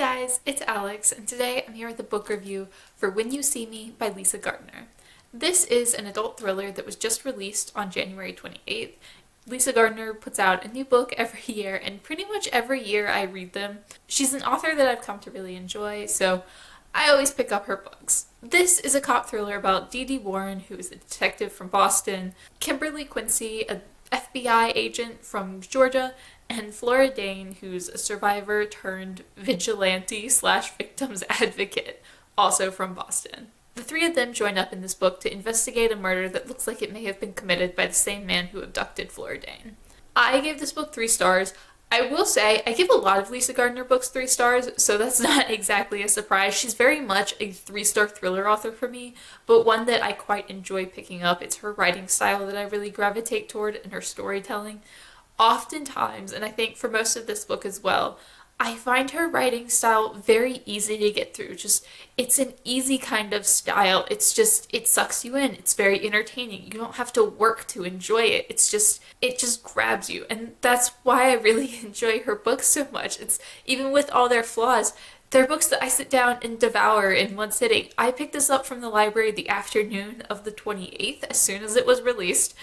guys, it's Alex, and today I'm here with a book review for When You See Me by Lisa Gardner. This is an adult thriller that was just released on January 28th. Lisa Gardner puts out a new book every year, and pretty much every year I read them. She's an author that I've come to really enjoy, so I always pick up her books. This is a cop thriller about Dee Dee Warren, who is a detective from Boston, Kimberly Quincy, a FBI agent from Georgia, and Flora Dane, who's a survivor turned vigilante / victim's advocate, also from Boston. The three of them join up in this book to investigate a murder that looks like it may have been committed by the same man who abducted Flora Dane. I gave this book 3 stars. I will say, I give a lot of Lisa Gardner books 3 stars, so that's not exactly a surprise. She's very much a 3-star thriller author for me, but one that I quite enjoy picking up. It's her writing style that I really gravitate toward and her storytelling. Oftentimes, and I think for most of this book as well, I find her writing style very easy to get through. It's an easy kind of style. It sucks you in. It's very entertaining. You don't have to work to enjoy it. It just grabs you. And that's why I really enjoy her books so much. It's even with all their flaws, they're books that I sit down and devour in one sitting. I picked this up from the library the afternoon of the 28th as soon as it was released,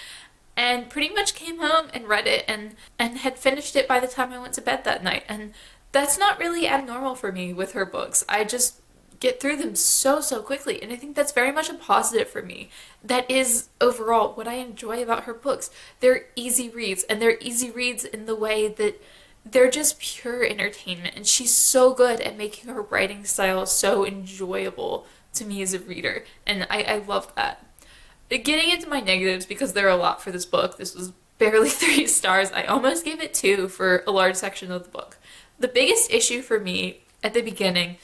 and pretty much came home and read it and had finished it by the time I went to bed that night. And that's not really abnormal for me with her books. I just get through them so quickly, and I think that's very much a positive for me. That is overall what I enjoy about her books. They're easy reads, and they're easy reads in the way that they're just pure entertainment, and she's so good at making her writing style so enjoyable to me as a reader, and I love that. Getting into my negatives, because there are a lot for this book, this was barely 3 stars. I almost gave it 2 for a large section of the book. The biggest issue for me at the beginning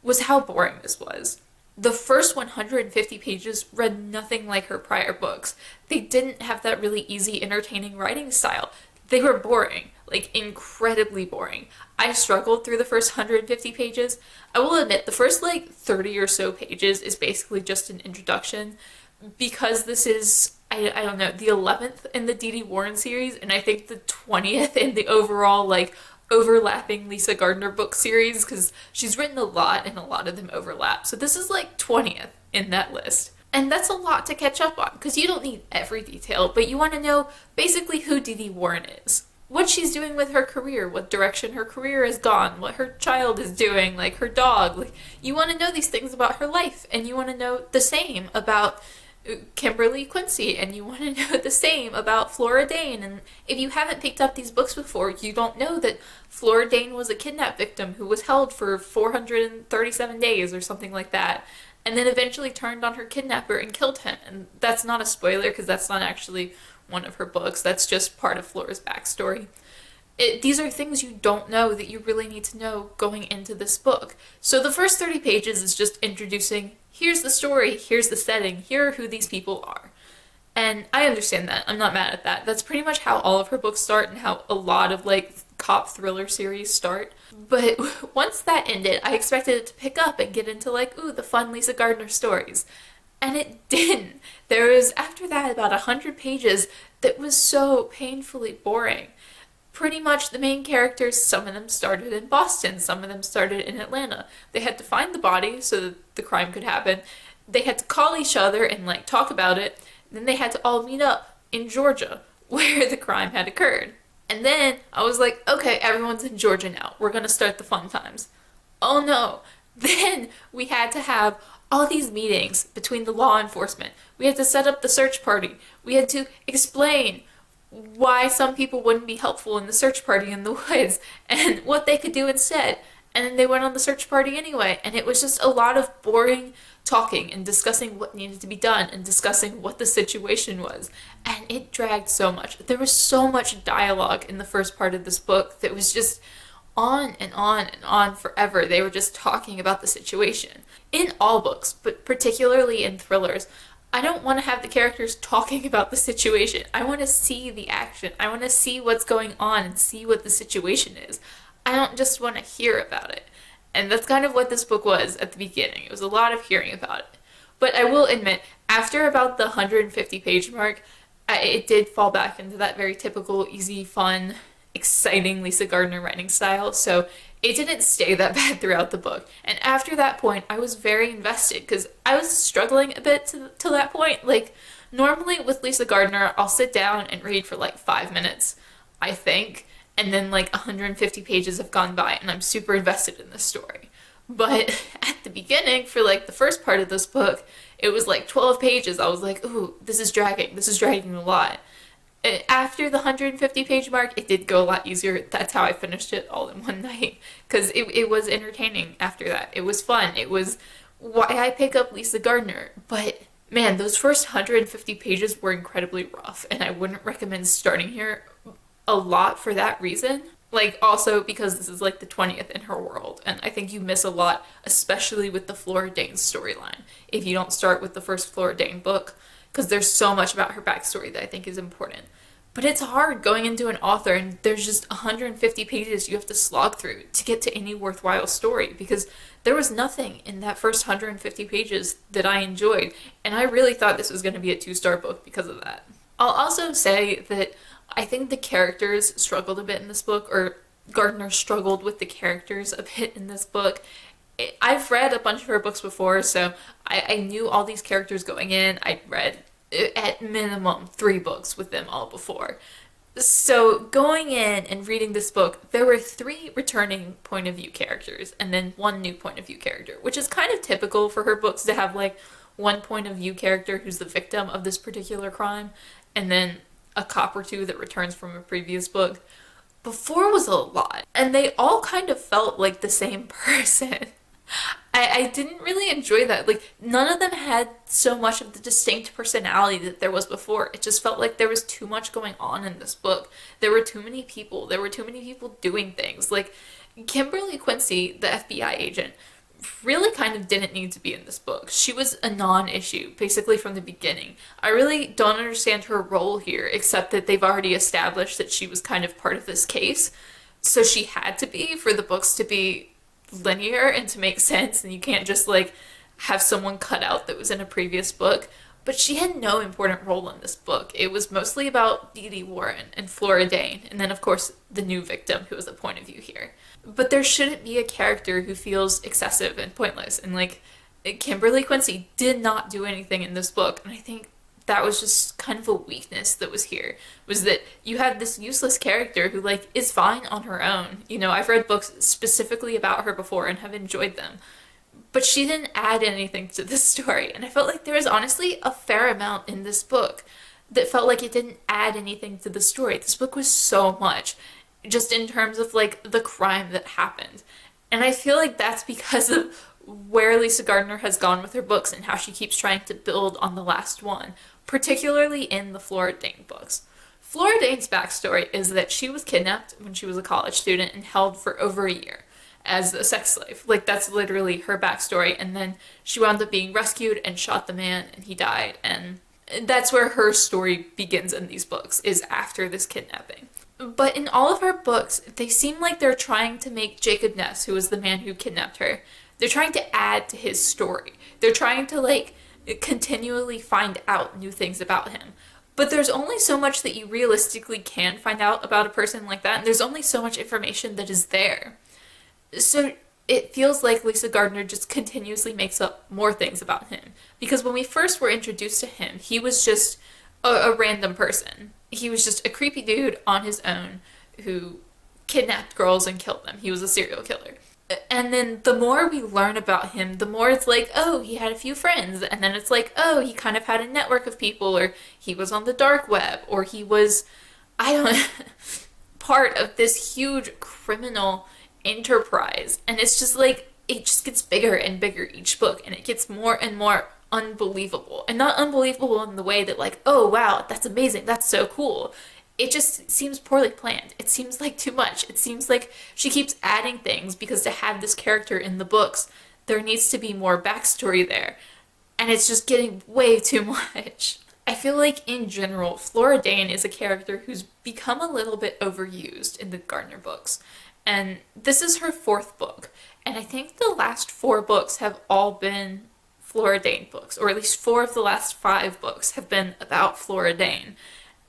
was how boring this was. The first 150 pages read nothing like her prior books. They didn't have that really easy, entertaining writing style. They were boring, like incredibly boring. I struggled through the first 150 pages. I will admit, the first 30 or so pages is basically just an introduction, because this is, I don't know, the 11th in the Dee Dee Warren series, and I think the 20th in the overall, overlapping Lisa Gardner book series, because she's written a lot, and a lot of them overlap. So this is 20th in that list. And that's a lot to catch up on, because you don't need every detail, but you want to know basically who Dee Dee Warren is. What she's doing with her career, what direction her career has gone, what her child is doing, her dog. You want to know these things about her life, and you want to know the same about Kimberly Quincy, and you want to know the same about Flora Dane. And if you haven't picked up these books before, you don't know that Flora Dane was a kidnap victim who was held for 437 days or something like that, and then eventually turned on her kidnapper and killed him. And that's not a spoiler, because that's not actually one of her books. That's just part of Flora's backstory. These are things you don't know that you really need to know going into this book. So the first 30 pages is just introducing, here's the story, here's the setting, here are who these people are. And I understand that. I'm not mad at that. That's pretty much how all of her books start, and how a lot of cop thriller series start. But once that ended, I expected it to pick up and get into the fun Lisa Gardner stories. And it didn't. There was, after that, about 100 pages that was so painfully boring. Pretty much the main characters, some of them started in Boston, some of them started in Atlanta. They had to find the body so that the crime could happen. They had to call each other and talk about it. Then they had to all meet up in Georgia, where the crime had occurred. And then I was like, okay, everyone's in Georgia now. We're gonna start the fun times. Oh no. Then we had to have all these meetings between the law enforcement. We had to set up the search party. We had to explain why some people wouldn't be helpful in the search party in the woods, and what they could do instead. And then they went on the search party anyway, and it was just a lot of boring talking and discussing what needed to be done and discussing what the situation was. And it dragged so much. There was so much dialogue in the first part of this book that was just on and on and on forever. They were just talking about the situation. In all books, but particularly in thrillers, I don't want to have the characters talking about the situation. I want to see the action. I want to see what's going on and see what the situation is. I don't just want to hear about it. And that's kind of what this book was at the beginning. It was a lot of hearing about it. But I will admit, after about the 150 page mark, it did fall back into that very typical, easy, fun, exciting Lisa Gardner writing style. So it didn't stay that bad throughout the book. And after that point, I was very invested because I was struggling a bit to that point. Like, normally with Lisa Gardner, I'll sit down and read for like 5 minutes, I think, and then like 150 pages have gone by and I'm super invested in this story. But at the beginning, for like the first part of this book, it was like 12 pages. I was like, ooh, this is dragging a lot. After the 150 page mark, it did go a lot easier. That's how I finished it all in one night. Because it was entertaining after that. It was fun. It was why I pick up Lisa Gardner. But man, those first 150 pages were incredibly rough. And I wouldn't recommend starting here a lot for that reason. Like, also because this is like the 20th in her world. And I think you miss a lot, especially with the Flora Dane storyline, if you don't start with the first Flora Dane book. Because there's so much about her backstory that I think is important. But it's hard going into an author and there's just 150 pages you have to slog through to get to any worthwhile story, because there was nothing in that first 150 pages that I enjoyed, and I really thought this was going to be a 2-star book because of that. I'll also say that I think the characters struggled a bit in this book, or Gardner struggled with the characters a bit in this book. I've read a bunch of her books before, so I knew all these characters going in. I'd read at minimum 3 books with them all before. So going in and reading this book, there were 3 returning point of view characters and then 1 new point of view character, which is kind of typical for her books to have like 1 point of view character who's the victim of this particular crime, and then a cop or 2 that returns from a previous book. Before was a lot, and they all kind of felt like the same person. I didn't really enjoy that. Like, none of them had so much of the distinct personality that there was before. It just felt like there was too much going on in this book. There were too many people. There were too many people doing things. Like, Kimberly Quincy, the FBI agent, really kind of didn't need to be in this book. She was a non-issue, basically from the beginning. I really don't understand her role here, except that they've already established that she was kind of part of this case. So she had to be, for the books to be linear and to make sense, and you can't just like have someone cut out that was in a previous book. But she had no important role in this book. It was mostly about Dee Dee Warren and Flora Dane, and then of course the new victim who was a point of view here. But there shouldn't be a character who feels excessive and pointless, and like Kimberly Quincy did not do anything in this book, and I think that was just kind of a weakness that was here, was that you had this useless character who like is fine on her own. You know, I've read books specifically about her before and have enjoyed them, but she didn't add anything to this story, and I felt like there was honestly a fair amount in this book that felt like it didn't add anything to the story. This book was so much, just in terms of like the crime that happened, and I feel like that's because of where Lisa Gardner has gone with her books and how she keeps trying to build on the last one, particularly in the Flora Dane books. Flora Dane's backstory is that she was kidnapped when she was a college student and held for over a year as a sex slave. Like, that's literally her backstory, and then she wound up being rescued and shot the man, and he died, and that's where her story begins in these books, is after this kidnapping. But in all of her books, they seem like they're trying to make Jacob Ness, who was the man who kidnapped her, they're trying to add to his story. They're trying to, like, continually find out new things about him. But there's only so much that you realistically can find out about a person like that, and there's only so much information that is there. So it feels like Lisa Gardner just continuously makes up more things about him. Because when we first were introduced to him, he was just a random person. He was just a creepy dude on his own who kidnapped girls and killed them. He was a serial killer. And then the more we learn about him, the more it's like, oh, he had a few friends. And then it's like, oh, he kind of had a network of people, or he was on the dark web, or he was, I don't know, part of this huge criminal enterprise. And it's just like, it just gets bigger and bigger each book, and it gets more and more unbelievable. And not unbelievable in the way that like, oh, wow, that's amazing, that's so cool. It just seems poorly planned. It seems like too much. It seems like she keeps adding things because to have this character in the books, there needs to be more backstory there. And it's just getting way too much. I feel like in general, Flora Dane is a character who's become a little bit overused in the Gardner books. And this is her 4th book. And I think the last 4 books have all been Flora Dane books, or at least 4 of the last 5 books have been about Flora Dane.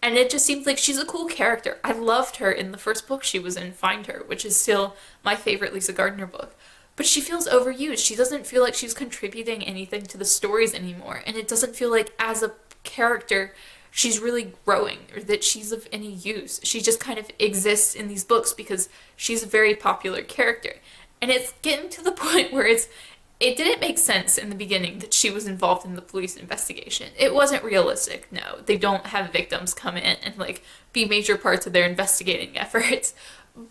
And it just seems like she's a cool character. I loved her in the first book she was in, Find Her, which is still my favorite Lisa Gardner book. But she feels overused. She doesn't feel like she's contributing anything to the stories anymore. And it doesn't feel like, as a character, she's really growing or that she's of any use. She just kind of exists in these books because she's a very popular character. And it's getting to the point where it didn't make sense in the beginning that she was involved in the police investigation. It wasn't realistic, no. They don't have victims come in and like be major parts of their investigating efforts.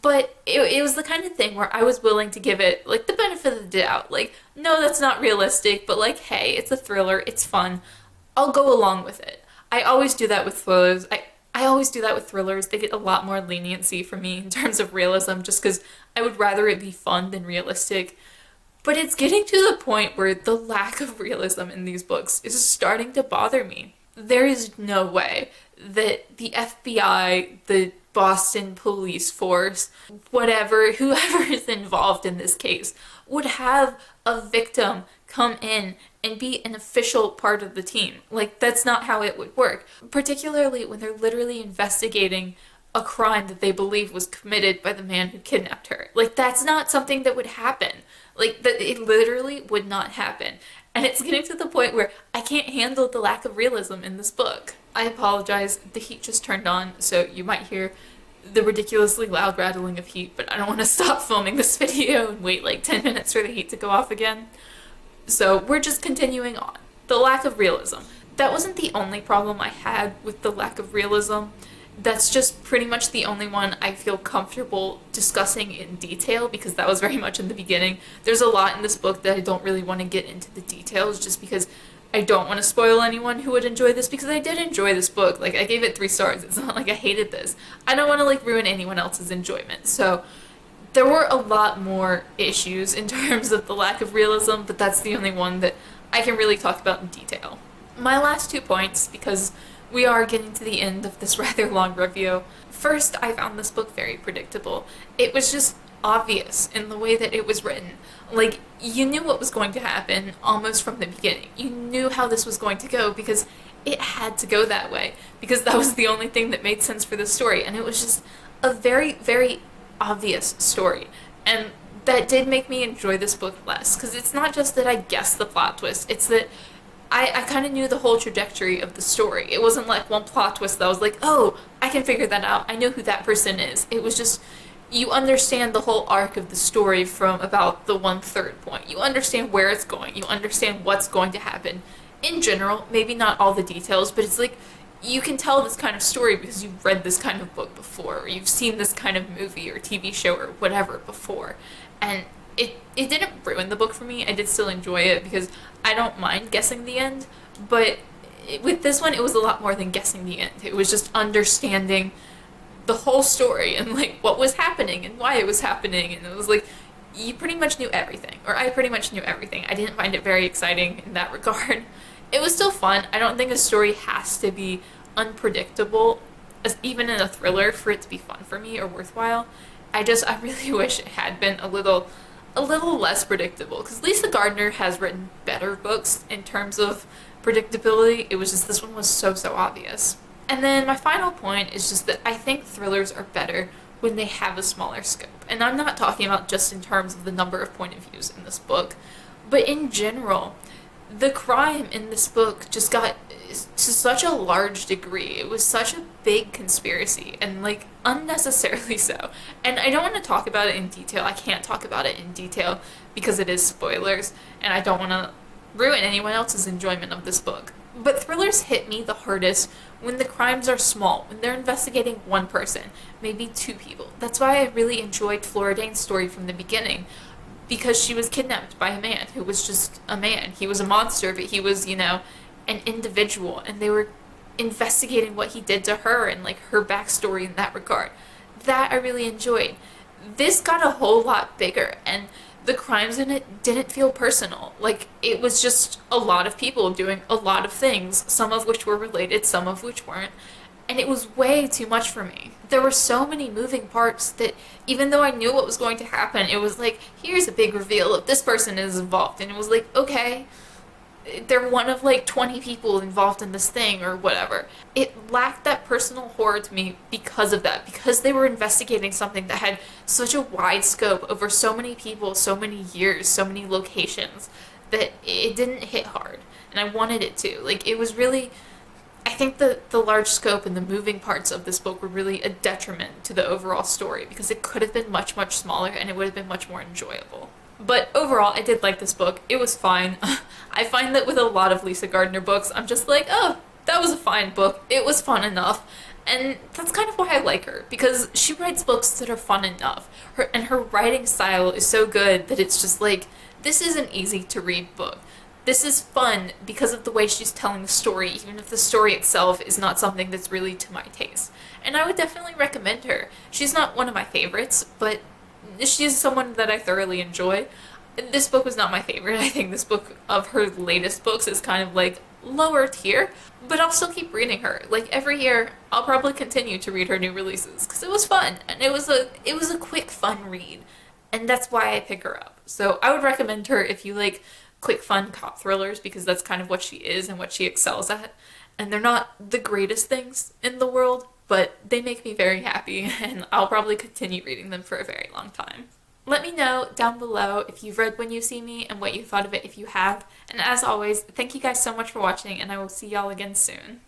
But it was the kind of thing where I was willing to give it like the benefit of the doubt. Like, no, that's not realistic, but like, hey, it's a thriller, it's fun. I'll go along with it. I always do that with thrillers. I always do that with thrillers. They get a lot more leniency from me in terms of realism just because I would rather it be fun than realistic. But it's getting to the point where the lack of realism in these books is starting to bother me. There is no way that the FBI, the Boston police force, whoever is involved in this case, would have a victim come in and be an official part of the team. Like, that's not how it would work. Particularly when they're literally investigating a crime that they believe was committed by the man who kidnapped her. Like, that's not something that would happen. Like, that it literally would not happen. And it's getting to the point where I can't handle the lack of realism in this book. I apologize, the heat just turned on, so you might hear the ridiculously loud rattling of heat, but I don't want to stop filming this video and wait like 10 minutes for the heat to go off again. So we're just continuing on. The lack of realism. That wasn't the only problem I had with the lack of realism. That's just pretty much the only one I feel comfortable discussing in detail because that was very much in the beginning. There's a lot in this book that I don't really want to get into the details just because I don't want to spoil anyone who would enjoy this because I did enjoy this book. Like, I gave it 3 stars. It's not like I hated this. I don't want to like ruin anyone else's enjoyment. So there were a lot more issues in terms of the lack of realism, but that's the only one that I can really talk about in detail. My last 2 points, because we are getting to the end of this rather long review. First, I found this book very predictable. It was just obvious in the way that it was written. Like, you knew what was going to happen almost from the beginning. You knew how this was going to go because it had to go that way, because that was the only thing that made sense for the story, and it was just a very, very obvious story. And that did make me enjoy this book less, because it's not just that I guessed the plot twist, it's that I kind of knew the whole trajectory of the story. It wasn't like one plot twist that I was like, oh, I can figure that out. I know who that person is. It was just, you understand the whole arc of the story from about the 1/3 point. You understand where it's going. You understand what's going to happen. In general, maybe not all the details, but it's like, you can tell this kind of story because you've read this kind of book before, or you've seen this kind of movie or TV show or whatever before. And it didn't ruin the book for me. I did still enjoy it because I don't mind guessing the end, but with this one, it was a lot more than guessing the end. It was just understanding the whole story and like what was happening and why it was happening, and it was like, you pretty much knew everything, or I pretty much knew everything. I didn't find it very exciting in that regard. It was still fun. I don't think a story has to be unpredictable, even in a thriller, for it to be fun for me or worthwhile. I really wish it had been a little less predictable, because Lisa Gardner has written better books in terms of predictability. It was just, this one was so obvious. And then my final point is just that I think thrillers are better when they have a smaller scope. And I'm not talking about just in terms of the number of point of views in this book, but in general, the crime in this book just got to such a large degree. It was such a big conspiracy, and like unnecessarily so. And I don't want to talk about it in detail. I can't talk about it in detail because it is spoilers, and I don't want to ruin anyone else's enjoyment of this book. But thrillers hit me the hardest when the crimes are small, when they're investigating one person, maybe 2 people. That's why I really enjoyed Flora Dane's story from the beginning, because she was kidnapped by a man who was just a man. He was a monster, but he was, an individual, and they were investigating what he did to her and like her backstory in that regard. That I really enjoyed. This got a whole lot bigger, and the crimes in it didn't feel personal. Like, it was just a lot of people doing a lot of things, some of which were related, some of which weren't. And it was way too much for me. There were so many moving parts that even though I knew what was going to happen, it was like, here's a big reveal of this person is involved. And it was like, okay, they're one of like 20 people involved in this thing or whatever. It lacked that personal horror to me because of that, because they were investigating something that had such a wide scope over so many people, so many years, so many locations, that it didn't hit hard. And I wanted it to. Like, it was really, I think the large scope and the moving parts of this book were really a detriment to the overall story, because it could have been much, much smaller and it would have been much more enjoyable. But overall, I did like this book. It was fine. I find that with a lot of Lisa Gardner books, I'm just like, oh, that was a fine book. It was fun enough. And that's kind of why I like her, because she writes books that are fun enough. Her writing style is so good that it's just like, this is an easy to read book. This is fun because of the way she's telling the story, even if the story itself is not something that's really to my taste. And I would definitely recommend her. She's not one of my favorites, but she's someone that I thoroughly enjoy. This book was not my favorite. I think this book of her latest books is kind of like lower tier, but I'll still keep reading her. Like, every year, I'll probably continue to read her new releases because it was fun, and it was a quick, fun read, and that's why I pick her up. So I would recommend her if you like quick, fun cop thrillers, because that's kind of what she is and what she excels at. And they're not the greatest things in the world, but they make me very happy, and I'll probably continue reading them for a very long time. Let me know down below if you've read When You See Me and what you thought of it if you have. And as always, thank you guys so much for watching, and I will see y'all again soon.